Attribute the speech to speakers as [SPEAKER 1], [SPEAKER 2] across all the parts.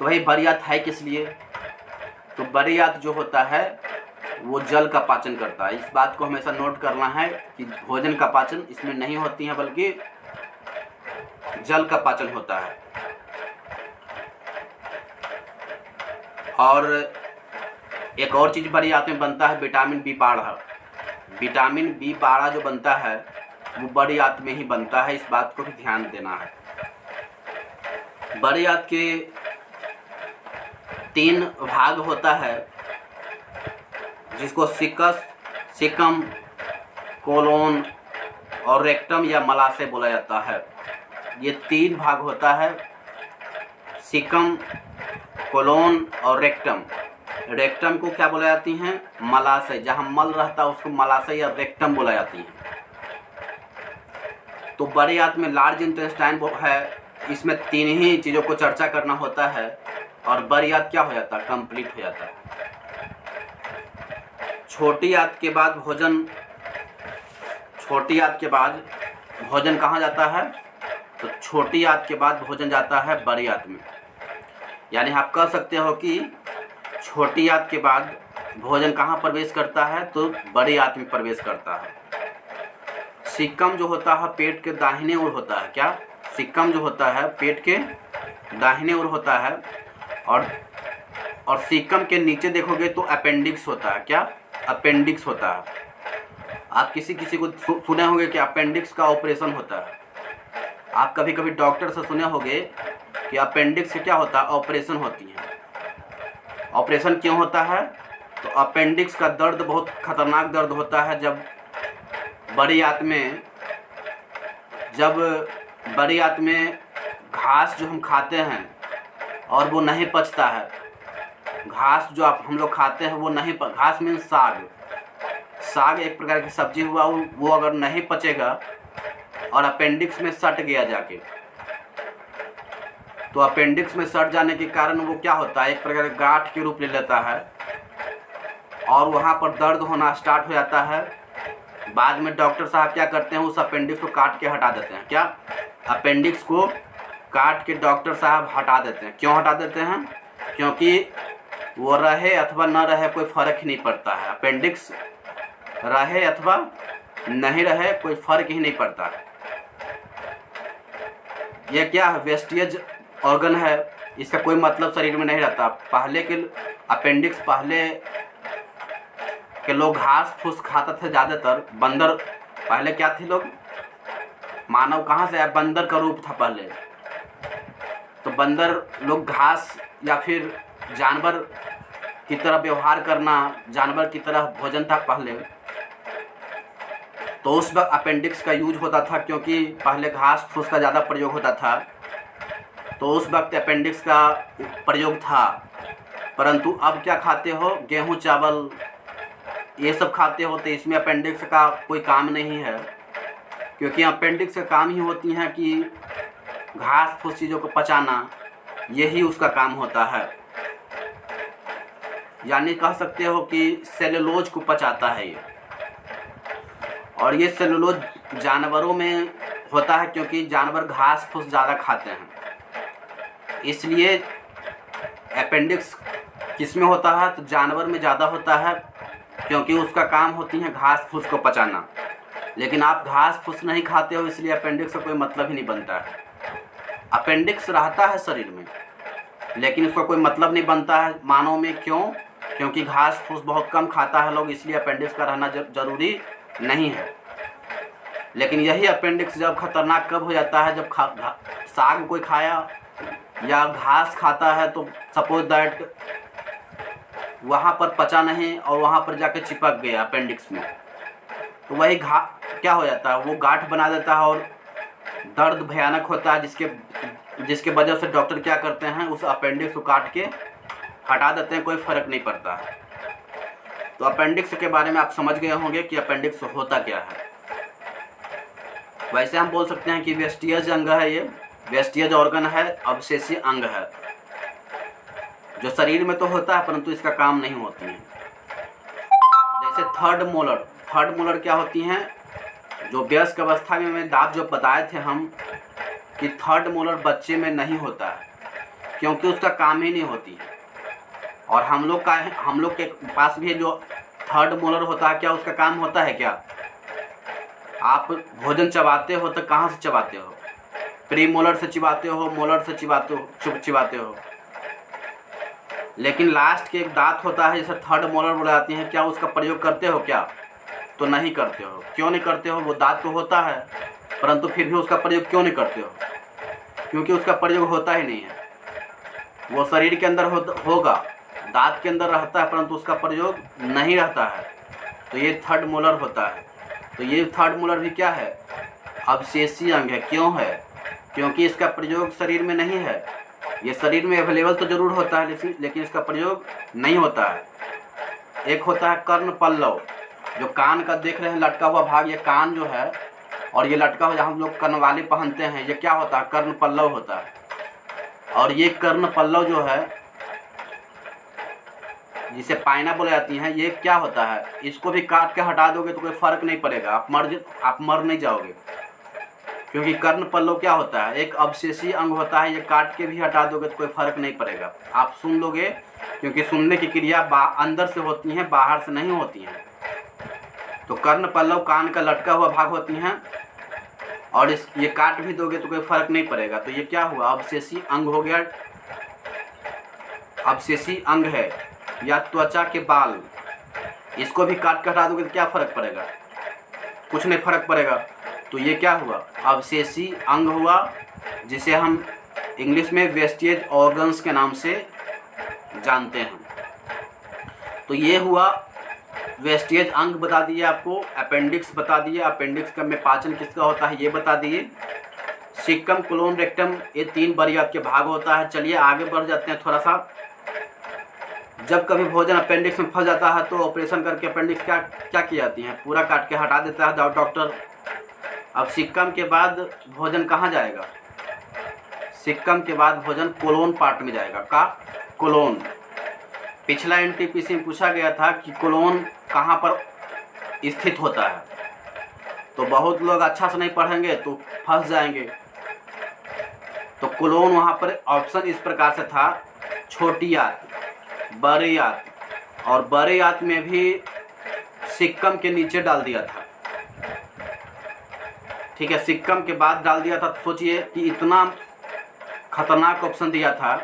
[SPEAKER 1] तो भाई बड़ी आंत है किस लिए? तो बड़ी आंत जो होता है वो जल का पाचन करता है। इस बात को हमेशा नोट करना है कि भोजन का पाचन इसमें नहीं होती है बल्कि जल का पाचन होता है। और एक और चीज़ बड़ी आंत में बनता है विटामिन B12। विटामिन B12 जो बनता है वो बड़ी आंत में ही बनता है, इस बात को भी ध्यान देना है। बड़ी आंत के 3 भाग होता है जिसको सिकस, सिकम, कोलोन और रेक्टम या मलाशय बोला जाता है। ये 3 भाग होता है, सिकम, कोलोन और रेक्टम। रेक्टम को क्या बोला जाती हैं? मलाशय। जहाँ मल रहता है उसको मलाशय या रेक्टम बोला जाती है। तो बड़ी आंत में लार्ज इंटेस्टाइन है, इसमें 3 ही चीज़ों को चर्चा करना होता है और बड़ी आंत क्या हो जाता है? कंप्लीट हो जाता है। छोटी आंत के बाद भोजन कहाँ जाता है? तो छोटी आंत के बाद भोजन जाता है बड़ी आंत में। यानी आप कह सकते हो कि छोटी आंत के बाद भोजन कहाँ प्रवेश करता है? तो बड़ी आंत में प्रवेश करता है। सिक्कम जो होता है पेट के दाहिने ओर होता है। क्या? सिक्कम जो होता है पेट के दाहिने ओर होता है। और सिक्कम के नीचे देखोगे तो अपेंडिक्स होता है। क्या? अपेंडिक्स होता है। आप किसी को सुने होंगे कि अपेंडिक्स का ऑपरेशन होता है। आप कभी कभी डॉक्टर से सुने होंगे कि अपेंडिक्स से क्या होता है? ऑपरेशन होती है। ऑपरेशन क्यों होता है? तो अपेंडिक्स का दर्द बहुत खतरनाक दर्द होता है। जब बड़ी आंत में घास जो हम खाते हैं और वो नहीं पचता है, घास जो हम लोग खाते हैं वो नहीं घास मीन्स साग एक प्रकार की सब्जी हुआ, वो अगर नहीं पचेगा और अपेंडिक्स में सट गया जाके, तो अपेंडिक्स में सट जाने के कारण वो क्या होता है? एक प्रकार का गांठ के रूप ले लेता है और वहाँ पर दर्द होना स्टार्ट हो जाता है। बाद में डॉक्टर साहब क्या करते हैं? उस अपेंडिक्स को काट के हटा देते हैं। क्या? अपेंडिक्स को काट के डॉक्टर साहब हटा देते हैं। क्यों हटा देते हैं? क्योंकि वो रहे अथवा न रहे कोई फ़र्क ही नहीं पड़ता है। अपेंडिक्स रहे अथवा नहीं रहे कोई फ़र्क ही नहीं पड़ता है। ये क्या है? वेस्टेज ऑर्गन है, इसका कोई मतलब शरीर में नहीं रहता। पहले के लोग घास फूस खाते थे ज़्यादातर। बंदर पहले क्या थे लोग? मानव कहाँ से आया? बंदर का रूप था पहले। तो बंदर लोग घास या फिर जानवर की तरह व्यवहार करना, जानवर की तरह भोजन था पहले। तो उस वक्त अपेंडिक्स का यूज होता था क्योंकि पहले घास फूस का ज़्यादा प्रयोग होता था, तो उस वक्त अपेंडिक्स का प्रयोग था। परंतु अब क्या खाते हो? गेहूँ चावल ये सब खाते हो, तो इसमें अपेंडिक्स का कोई काम नहीं है, क्योंकि अपेंडिक्स का काम ही होती है कि घास फूस चीज़ों को पचाना, यही उसका काम होता है। यानी कह सकते हो कि सेलुलोज को पचाता है ये। और ये सेलुलोज जानवरों में होता है क्योंकि जानवर घास फूस ज़्यादा खाते हैं, इसलिए अपेंडिक्स किस में होता है? तो जानवर में ज़्यादा होता है क्योंकि उसका काम होती है घास फूस को पचाना। लेकिन आप घास फूस नहीं खाते हो, इसलिए अपेंडिक्स का कोई मतलब ही नहीं बनता है। अपेंडिक्स रहता है शरीर में लेकिन उसका कोई मतलब नहीं बनता है मानव में। क्यों? क्योंकि घास फूस बहुत कम खाता है लोग, इसलिए अपेंडिक्स का रहना जरूरी नहीं है। लेकिन यही अपेंडिक्स जब खतरनाक कब हो जाता है? जब साग कोई खाया या घास खाता है तो सपोज दैट वहाँ पर पचा नहीं और वहाँ पर जाके चिपक गया अपेंडिक्स में, तो वही क्या हो जाता है? वो गांठ बना देता है और दर्द भयानक होता है, जिसके वजह से डॉक्टर क्या करते हैं? उस अपेंडिक्स को काट के हटा देते हैं, कोई फ़र्क नहीं पड़ता है। तो अपेंडिक्स के बारे में आप समझ गए होंगे कि अपेंडिक्स होता क्या है। वैसे हम बोल सकते हैं कि वेस्टिज अंग है, ये वेस्टिज ऑर्गन है, अवशेषीय अंग है, जो शरीर में तो होता है परंतु इसका काम नहीं होती है। जैसे थर्ड मोलर क्या होती हैं? जो वयस्क अवस्था में दांत जो बताए थे हम कि थर्ड मोलर बच्चे में नहीं होता है। क्योंकि उसका काम ही नहीं होती है। और हम लोग के पास भी जो थर्ड मोलर होता है, क्या उसका काम होता है क्या? आप भोजन चबाते हो तो कहाँ से चबाते हो? प्री मोलर से चिबाते हो, मोलर से चिबाते हो। लेकिन लास्ट के एक दांत होता है जिसे थर्ड मोलर बोला जाती है, क्या उसका प्रयोग करते हो क्या? तो नहीं करते हो। क्यों नहीं करते हो? वो दांत तो होता है, परंतु फिर भी उसका प्रयोग क्यों नहीं करते हो? क्योंकि उसका प्रयोग होता ही नहीं है। वो शरीर के अंदर होगा, दांत के अंदर रहता है, परंतु उसका प्रयोग नहीं रहता है। तो ये थर्ड मोलर होता है। तो ये थर्ड मोलर भी क्या है? अवशेषीय अंग है। क्यों है? क्योंकि इसका प्रयोग शरीर में नहीं है। ये शरीर में अवेलेबल तो जरूर होता है, लेकिन इसका प्रयोग नहीं होता है। एक होता है कर्ण पल्लव, जो कान का देख रहे हैं लटका हुआ भाग, ये कान जो है, और ये लटका हुआ जहाँ हम लोग कर्णवाली पहनते हैं, ये क्या होता है? कर्ण पल्लव होता है। और ये कर्ण पल्लव जो है, जिसे पायना बोला जाती है, ये क्या होता है? इसको भी काट के हटा दोगे तो कोई फर्क नहीं पड़ेगा, आप मर नहीं जाओगे। क्योंकि कर्ण पल्लव क्या होता है? एक अवशेषीय अंग होता है। ये काट के भी हटा दोगे तो कोई फर्क नहीं पड़ेगा, आप सुन लोगे। क्योंकि सुनने की क्रिया अंदर से होती है, बाहर से नहीं होती है। तो कर्ण पल्लव कान का लटका हुआ भाग होती हैं, और ये काट भी दोगे तो कोई फर्क नहीं पड़ेगा। तो ये क्या हुआ? अवशेषीय अंग हो गया। अवशेषीय अंग है। या त्वचा के बाल, इसको भी काट के हटा दोगे तो क्या फर्क पड़ेगा? कुछ नहीं फर्क पड़ेगा। तो ये क्या हुआ? अवशेषीय अंग हुआ, जिसे हम इंग्लिश में वेस्टेज ऑर्गन्स के नाम से जानते हैं। तो ये हुआ वेस्टेज अंग बता दिए आपको, अपेंडिक्स बता दिए, अपेंडिक्स का में पाचन किसका होता है ये बता दिए, सिक्कम, कोलोन, रेक्टम, ये 3 बड़ियात के भाग होता है। चलिए आगे बढ़ जाते हैं थोड़ा सा। जब कभी भोजन अपेंडिक्स में फंस जाता है तो ऑपरेशन करके अपेंडिक्स क्या की जाती है? पूरा काट के हटा देता है डॉक्टर। अब सिक्कम के बाद भोजन कहाँ जाएगा? सिक्कम के बाद भोजन कोलोन पार्ट में जाएगा। का कोलोन। पिछला एनटीपीसी में पूछा गया था कि कोलोन कहाँ पर स्थित होता है, तो बहुत लोग अच्छा से नहीं पढ़ेंगे तो फंस जाएंगे। तो कोलोन वहाँ पर ऑप्शन इस प्रकार से था: छोटी आंत, बड़े आंत, और बड़े आंत में भी सिक्कम के नीचे डाल दिया था। ठीक है, सिक्कम के बाद डाल दिया था। तो सोचिए कि इतना खतरनाक ऑप्शन दिया था,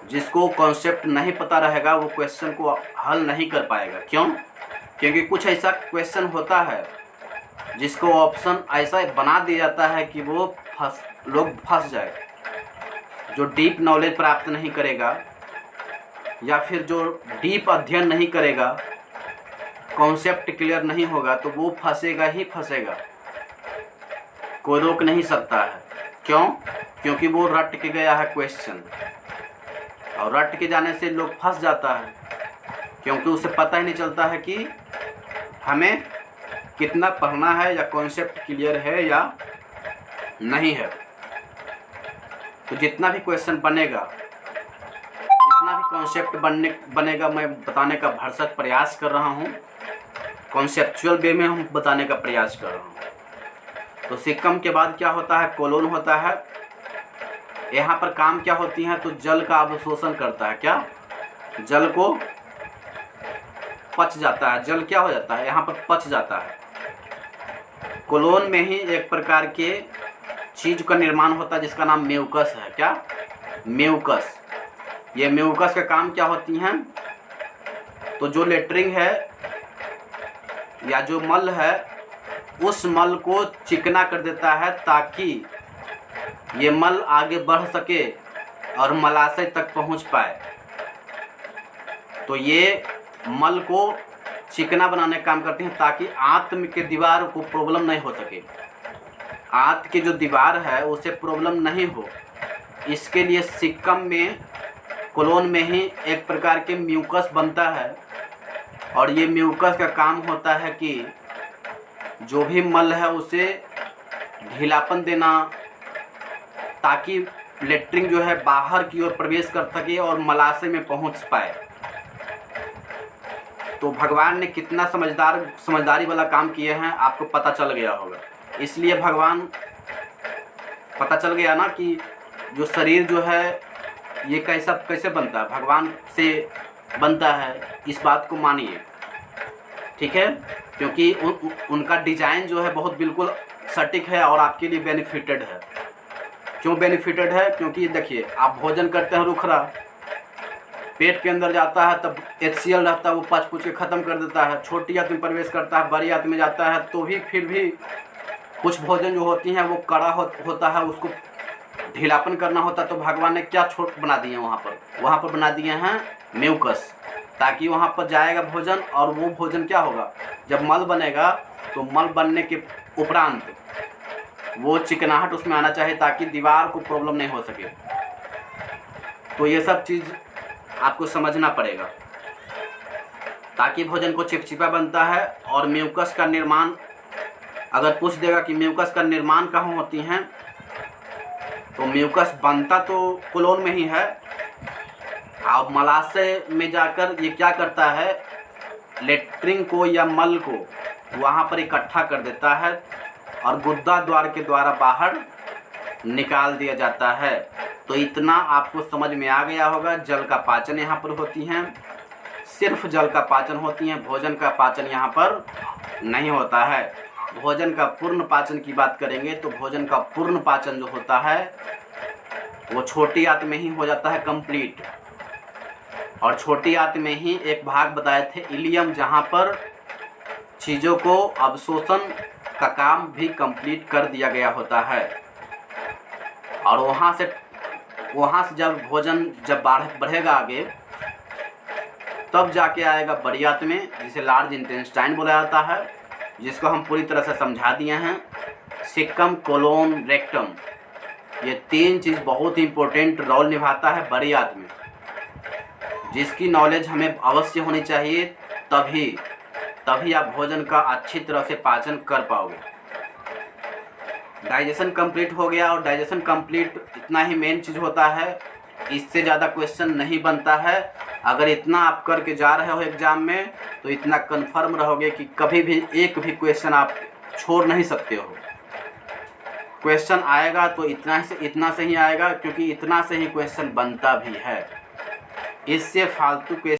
[SPEAKER 1] जिसको कॉन्सेप्ट नहीं पता रहेगा वो क्वेश्चन को हल नहीं कर पाएगा। क्यों? क्योंकि कुछ ऐसा क्वेश्चन होता है जिसको ऑप्शन ऐसा बना दिया जाता है कि वो लोग फंस जाए। जो डीप नॉलेज प्राप्त नहीं करेगा या फिर जो डीप अध्ययन नहीं करेगा, कॉन्सेप्ट क्लियर नहीं होगा, तो वो फंसेगा ही फंसेगा, कोई रोक नहीं सकता है। क्यों? क्योंकि वो रट के गया है क्वेश्चन, और रट के जाने से लोग फंस जाता है, क्योंकि उसे पता ही नहीं चलता है कि हमें कितना पढ़ना है, या कॉन्सेप्ट क्लियर है या नहीं है। तो जितना भी क्वेश्चन बनेगा, जितना भी कॉन्सेप्ट बनेगा, मैं बताने का भरसक प्रयास कर रहा हूँ, कॉन्सेप्चुअल वे में हम बताने का प्रयास कर रहा हूँ। तो सिक्कम के बाद क्या होता है? कोलोन होता है। यहाँ पर काम क्या होती है? तो जल का अवशोषण करता है। क्या? जल को पच जाता है। जल क्या हो जाता है? यहाँ पर पच जाता है। कोलोन में ही एक प्रकार के चीज का निर्माण होता है जिसका नाम म्यूकस है। क्या? म्यूकस। ये म्यूकस का काम क्या होती हैं? तो जो लेटरिंग है या जो मल है, उस मल को चिकना कर देता है, ताकि ये मल आगे बढ़ सके और मलाशय तक पहुंच पाए। तो ये मल को चिकना बनाने का काम करते हैं, ताकि आंत के दीवार को प्रॉब्लम नहीं हो सके। आंत की जो दीवार है उसे प्रॉब्लम नहीं हो, इसके लिए सिक्कम में, कोलोन में ही एक प्रकार के म्यूकस बनता है। और ये म्यूकस का काम होता है कि जो भी मल है उसे ढीलापन देना, ताकि लेटरिन जो है बाहर की ओर प्रवेश कर सके और मलाशय में पहुंच पाए। तो भगवान ने कितना समझदारी वाला काम किए हैं, आपको पता चल गया होगा। इसलिए भगवान, पता चल गया ना कि जो शरीर जो है ये कैसे बनता है, भगवान से बनता है, इस बात को मानिए, ठीक है। क्योंकि उनका डिजाइन जो है बहुत बिल्कुल सटीक है और आपके लिए बेनिफिटेड है। क्यों बेनिफिटेड है? क्योंकि देखिए, आप भोजन करते हैं रुखरा, पेट के अंदर जाता है तब HCl रहता है, वो पच पुच के ख़त्म कर देता है। छोटी आंत में प्रवेश करता है, बड़ी आंत में जाता है, तो भी फिर भी कुछ भोजन जो होती हैं वो कड़ा होता है, उसको ढीलापन करना होता है। तो भगवान ने क्या छोट बना दिए वहाँ पर बना दिए हैं म्यूकस, ताकि वहाँ पर जाएगा भोजन, और वो भोजन क्या होगा, जब मल बनेगा तो मल बनने के उपरांत वो चिकनाहट उसमें आना चाहिए, ताकि दीवार को प्रॉब्लम नहीं हो सके। तो ये सब चीज़ आपको समझना पड़ेगा, ताकि भोजन को चिपचिपा बनता है। और म्यूकस का निर्माण, अगर पूछ देगा कि म्यूकस का निर्माण कहाँ होती हैं, तो म्यूकस बनता तो कोलोन में ही है। अब मलाशय में जाकर ये क्या करता है, लेट्रिन को या मल को वहाँ पर इकट्ठा कर देता है और गुद्दा द्वार के द्वारा बाहर निकाल दिया जाता है। तो इतना आपको समझ में आ गया होगा। जल का पाचन यहाँ पर होती हैं, सिर्फ जल का पाचन होती हैं, भोजन का पाचन यहाँ पर नहीं होता है। भोजन का पूर्ण पाचन की बात करेंगे तो भोजन का पूर्ण पाचन जो होता है वो छोटी आंत में ही हो जाता है कंप्लीट। और छोटी आंत में ही एक भाग बताए थे इलियम, जहाँ पर चीज़ों को अवशोषण का काम भी कंप्लीट कर दिया गया होता है। और वहाँ से जब भोजन बढ़ेगा आगे, तब जाके आएगा बड़ी आंत में, जिसे लार्ज इंटेस्टाइन बोला जाता है, जिसको हम पूरी तरह से समझा दिए हैं। सिक्कम, कोलोन, रेक्टम, ये तीन चीज़ बहुत ही इम्पोर्टेंट रोल निभाता है बड़ी आंत में, जिसकी नॉलेज हमें अवश्य होनी चाहिए। तभी आप भोजन का अच्छी तरह से पाचन कर पाओगे। डाइजेशन कंप्लीट हो गया, और डाइजेशन कंप्लीट इतना ही मेन चीज़ होता है, इससे ज़्यादा क्वेश्चन नहीं बनता है। अगर इतना आप करके जा रहे हो एग्ज़ाम में, तो इतना कंफर्म रहोगे कि कभी भी एक भी क्वेश्चन आप छोड़ नहीं सकते हो। क्वेश्चन आएगा तो इतना से ही आएगा, क्योंकि इतना से ही क्वेश्चन बनता भी है। इससे फालतू क्वेश्चन